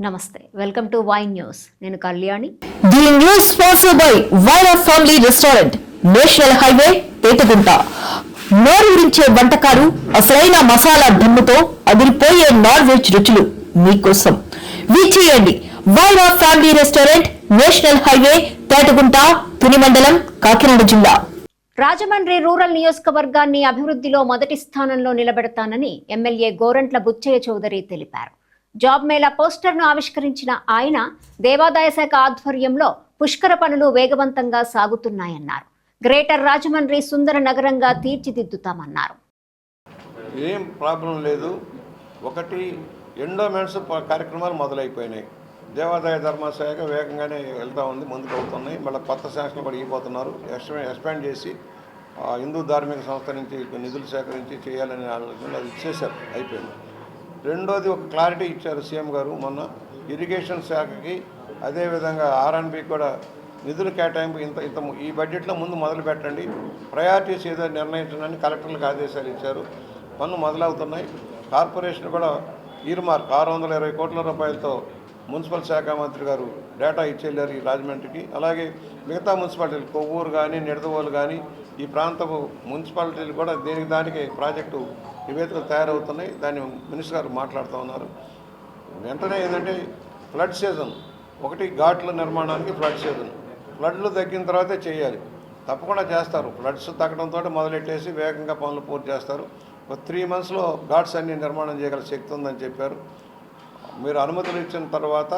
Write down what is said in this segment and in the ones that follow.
నమస్తే welcome to Y news నేను Kalyani the news sponsored by Vaira family restaurant national highway Petagunta నోరూరించే వంటకాలు అసలైన మసాలా ఢమ్ముతో అదిరిపోయే నాన్ వెజ్ రుచులు మీకోసం విచేయండి Vaira family restaurant national highway Petagunta Tuni మండలం కాకినాడ జిల్లా రాజమండ్రి రూరల్ నియోజకవర్గాన్ని అభివృద్ధిలో మొదటి స్థానంలో నిలబెడతానని ఎమ్మెల్యే గోరంట్ల బుచ్చయ్య చౌదరి తెలిపారు. జాబ్ మేళా పోస్టర్ను ఆవిష్కరించిన ఆయన దేవాదాయ శాఖ ఆధ్వర్యంలో పుష్కర పనులు వేగవంతంగా సాగుతున్నాయన్నారు. గ్రేటర్ రాజమండ్రి సుందర నగరంగా తీర్చిదిద్దుతామన్నారు. ఏం ప్రాబ్లం లేదు. ఒకటి ఎండోమెంట్స్ కార్యక్రమాలు మొదలైపోయినాయి. దేవాదాయ ధర్మశాఖ వేగంగానే వెళ్తూ ఉంది, ముందుకు అవుతున్నాయి. మళ్ళీ కొత్త శాఖలు కూడా ఇవ్వబోతున్నారు. ఎక్స్పాండ్ చేసి హిందూ ధార్మిక సంస్థ నుంచి నిధులు సేకరించి చేయాలనే ఆలోచనలు అది ఇచ్చేశారు, అయిపోయింది. రెండోది ఒక క్లారిటీ ఇచ్చారు సీఎం గారు మొన్న ఇరిగేషన్ శాఖకి, అదేవిధంగా ఆర్ఎన్బి కూడా నిధులు కేటాయింపు ఇంత ఈ బడ్జెట్లో ముందు మొదలు పెట్టండి, ప్రయారిటీస్ ఏదో నిర్ణయించడానికి కలెక్టర్లకు ఆదేశాలు ఇచ్చారు. పనులు మొదలవుతున్నాయి. కార్పొరేషన్ కూడా ఈర్మార్క్ 620 కోట్ల రూపాయలతో మున్సిపల్ శాఖ మంత్రి గారు డేటా ఇచ్చేళ్ళారు ఈ రాజమండ్రికి. అలాగే మిగతా మున్సిపాలిటీలు కొవ్వూరు కానీ నిడదవోలు కానీ ఈ ప్రాంతపు మున్సిపాలిటీలు కూడా దానికి ప్రాజెక్టు నివేదికలు తయారవుతున్నాయి. దాన్ని మినిస్టర్ గారు మాట్లాడుతూ ఉన్నారు. వెంటనే ఏంటంటే ఫ్లడ్ సీజన్ ఒకటి, ఘాట్ల నిర్మాణానికి ఫ్లడ్ సీజన్, ఫ్లడ్లు తగ్గిన తర్వాతే చేయాలి, తప్పకుండా చేస్తారు. ఫ్లడ్స్ తగ్గడంతో మొదలెట్టేసి వేగంగా పనులు పూర్తి చేస్తారు. ఒక 3 monthsలో ఘాట్స్ అన్ని నిర్మాణం చేయగల శక్తి ఉందని చెప్పారు. మీరు అనుమతులు ఇచ్చిన తర్వాత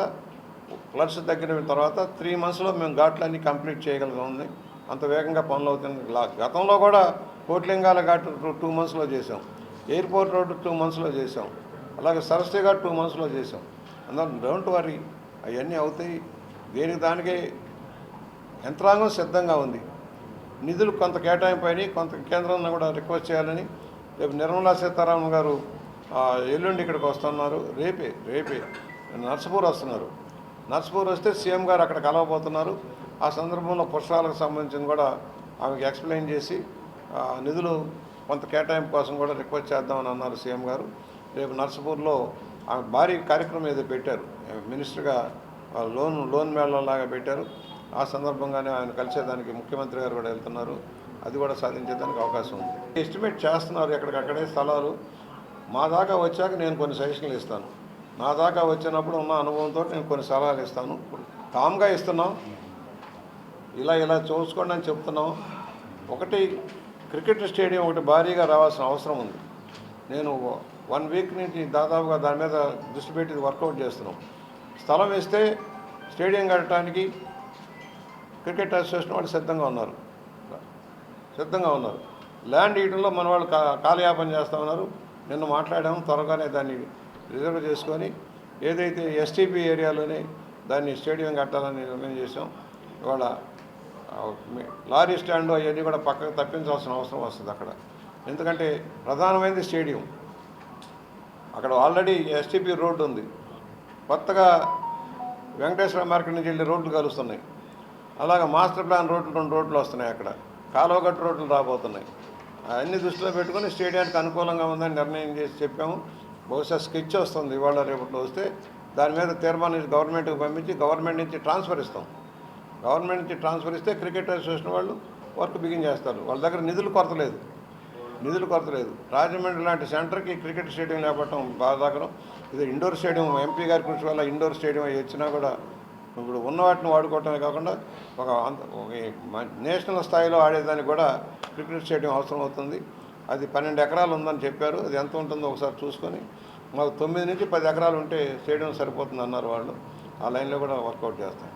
ఫ్లడ్స్ తగ్గిన తర్వాత 3 monthsలో మేము ఘాట్లన్నీ కంప్లీట్ చేయగలుగుతుంది. అంత వేగంగా పనులు అవుతుంది. గతంలో కూడా కోట్లింగాల ఘాట్ 2 monthsలో చేసాం, ఎయిర్పోర్ట్ రోడ్డు 2 monthsలో చేసాం, అలాగే సరస్వతి ఘాట్ 2 monthsలో చేసాం. అందువల్ల డోంట్ వరీ, అవన్నీ అవుతాయి. దానికే యంత్రాంగం సిద్ధంగా ఉంది. నిధులు కొంత కేటాయింపు అయినాయి, కొంత కేంద్రాన్ని కూడా రిక్వెస్ట్ చేయాలని. రేపు నిర్మలా సీతారామన్ గారు ఎల్లుండి ఇక్కడికి వస్తున్నారు. రేపే నర్సపూర్ వస్తున్నారు. నర్సపూర్ వస్తే సీఎం గారు అక్కడ కలవబోతున్నారు. ఆ సందర్భంలో పుష్పాలకు సంబంధించిన కూడా ఆమెకి ఎక్స్ప్లెయిన్ చేసి నిధులు కొంత కేటాయింపు కోసం కూడా రిక్వెస్ట్ చేద్దామని అన్నారు సీఎం గారు. రేపు నర్సపూర్లో ఆమె భారీ కార్యక్రమం ఏదో పెట్టారు, మినిస్టర్గా లోన్ మేళలాగా పెట్టారు. ఆ సందర్భంగానే ఆయన కలిసేదానికి ముఖ్యమంత్రి గారు కూడా వెళ్తున్నారు. అది కూడా సాధించేదానికి అవకాశం ఉంది. ఎస్టిమేట్ చేస్తున్నారు ఎక్కడికక్కడే స్థలాలు. మా దాకా వచ్చాక నేను కొన్ని సజెషన్లు ఇస్తాను. నా దాకా వచ్చినప్పుడు ఉన్న అనుభవంతో నేను కొన్ని సలహాలు ఇస్తాను. కామ్గా ఇస్తున్నాం, ఇలా చూసుకోండి అని చెప్తున్నాం. ఒకటి, క్రికెట్ స్టేడియం ఒకటి భారీగా రావాల్సిన అవసరం ఉంది. నేను 1 week నుంచి దాదాపుగా దాని మీద దృష్టి పెట్టి వర్కౌట్ చేస్తున్నాం. స్థలం ఇస్తే స్టేడియం కట్టడానికి క్రికెట్ అసోసియేషన్ వాళ్ళు సిద్ధంగా ఉన్నారు. ల్యాండ్ ఇయడంలో మన వాళ్ళు కాలయాపన చేస్తూ ఉన్నారు. నిన్న మాట్లాడాము, త్వరగానే దాన్ని రిజర్వ్ చేసుకొని ఏదైతే ఎస్టీపీ ఏరియాలోనే దాన్ని స్టేడియం కట్టాలని నిర్ణయం చేసాం. ఇవాళ లారీ స్టాండ్ అవన్నీ కూడా పక్కకు తప్పించాల్సిన అవసరం వస్తుంది అక్కడ. ఎందుకంటే ప్రధానమైనది స్టేడియం. అక్కడ ఆల్రెడీ ఎస్టీపీ రోడ్డు ఉంది, కొత్తగా వెంకటేశ్వర మార్కెట్ నుంచి వెళ్ళి రోడ్లు కలుస్తున్నాయి. అలాగే మాస్టర్ ప్లాన్ రోడ్లు 2 రోడ్లు వస్తున్నాయి. అక్కడ కాలువగట్టు రోడ్లు రాబోతున్నాయి. అన్ని దృష్టిలో పెట్టుకుని స్టేడియానికి అనుకూలంగా ఉందని నిర్ణయం చేసి చెప్పాము. బహుశా స్కెచ్ వస్తుంది ఇవాళ రేపట్లో వస్తే దాని మీద తీర్మానం గవర్నమెంట్కి పంపించి గవర్నమెంట్ నుంచి ట్రాన్స్ఫర్ ఇస్తాం. గవర్నమెంట్ నుంచి ట్రాన్స్ఫర్ ఇస్తే క్రికెట్ అసోసియేషన్ వాళ్ళు వర్క్ బిగిన్ చేస్తారు. వాళ్ళ దగ్గర నిధులు కొరత లేదు. రాజమండ్రి లాంటి సెంటర్కి క్రికెట్ స్టేడియం లేకపోవడం బాధాకరం. ఇది ఇండోర్ స్టేడియం, ఎంపీ గారి కృషి వల్ల ఇండోర్ స్టేడియం వచ్చినా కూడా ఇప్పుడు ఉన్న వాటిని వాడుకోవటమే కాకుండా ఒక నేషనల్ స్థాయిలో ఆడేదానికి కూడా క్రికెట్ స్టేడియం అవసరం అవుతుంది. అది 12 ఎకరాలు ఉందని చెప్పారు. అది ఎంత ఉంటుందో ఒకసారి చూసుకొని, మాకు 9 నుంచి 10 ఎకరాలు ఉంటే స్టేడియం సరిపోతుంది అన్నారు వాళ్ళు. ఆ లైన్లో కూడా వర్కౌట్ చేస్తాం.